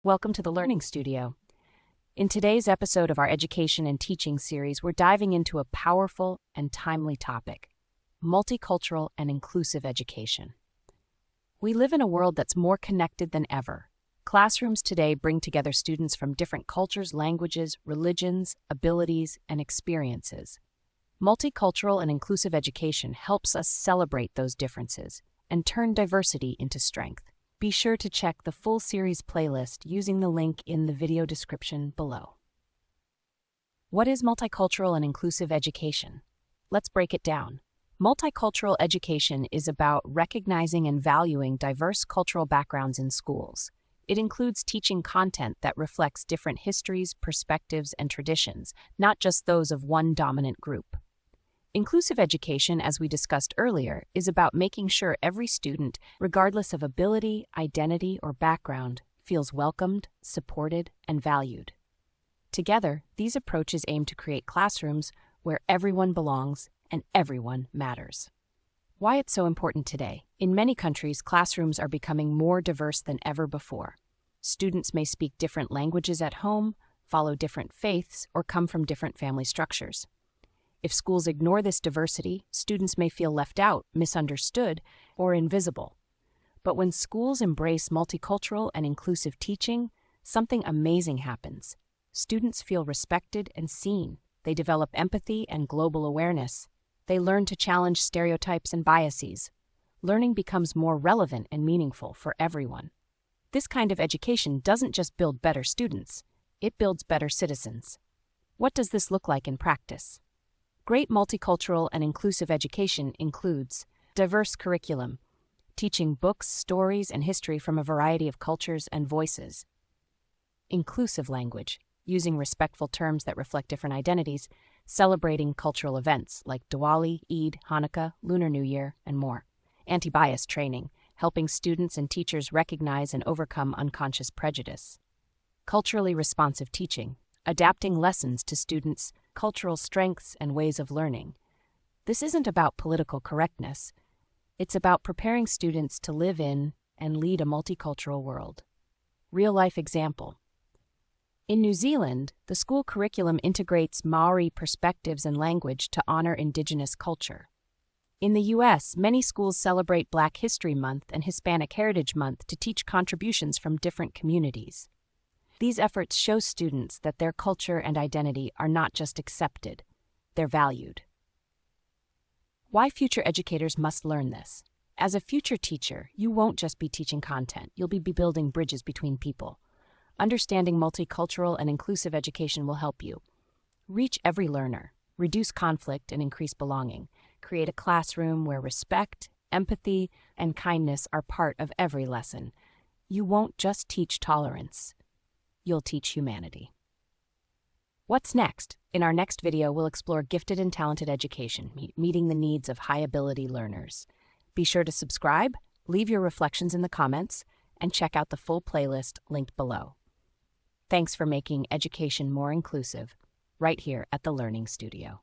Welcome to the Learning Studio. In today's episode of our Education and Teaching series, we're diving into a powerful and timely topic: multicultural and inclusive education. We live in a world that's more connected than ever. Classrooms today bring together students from different cultures, languages, religions, abilities, and experiences. Multicultural and inclusive education helps us celebrate those differences and turn diversity into strength. Be sure to check the full series playlist using the link in the video description below. What is multicultural and inclusive education? Let's break it down. Multicultural education is about recognizing and valuing diverse cultural backgrounds in schools. It includes teaching content that reflects different histories, perspectives, and traditions, not just those of one dominant group. Inclusive education, as we discussed earlier, is about making sure every student, regardless of ability, identity, or background, feels welcomed, supported, and valued. Together, these approaches aim to create classrooms where everyone belongs and everyone matters. Why it's so important today. In many countries, classrooms are becoming more diverse than ever before. Students may speak different languages at home, follow different faiths, or come from different family structures. If schools ignore this diversity, students may feel left out, misunderstood, or invisible. But when schools embrace multicultural and inclusive teaching, something amazing happens. Students feel respected and seen. They develop empathy and global awareness. They learn to challenge stereotypes and biases. Learning becomes more relevant and meaningful for everyone. This kind of education doesn't just build better students, it builds better citizens. What does this look like in practice? Great multicultural and inclusive education includes diverse curriculum, teaching books, stories, and history from a variety of cultures and voices. Inclusive language, using respectful terms that reflect different identities, celebrating cultural events like Diwali, Eid, Hanukkah, Lunar New Year, and more. Anti-bias training, helping students and teachers recognize and overcome unconscious prejudice. Culturally responsive teaching, adapting lessons to students' cultural strengths and ways of learning. This isn't about political correctness. It's about preparing students to live in and lead a multicultural world. Real-life example. In New Zealand, the school curriculum integrates Maori perspectives and language to honor Indigenous culture. In the U.S., many schools celebrate Black History Month and Hispanic Heritage Month to teach contributions from different communities. These efforts show students that their culture and identity are not just accepted, they're valued. Why future educators must learn this. As a future teacher, you won't just be teaching content, you'll be building bridges between people. Understanding multicultural and inclusive education will help you reach every learner, reduce conflict and increase belonging, create a classroom where respect, empathy, and kindness are part of every lesson. You won't just teach tolerance. You'll teach humanity. What's next? In our next video, we'll explore gifted and talented education, meeting the needs of high-ability learners. Be sure to subscribe, leave your reflections in the comments, and check out the full playlist linked below. Thanks for making education more inclusive, right here at the Learning Studio.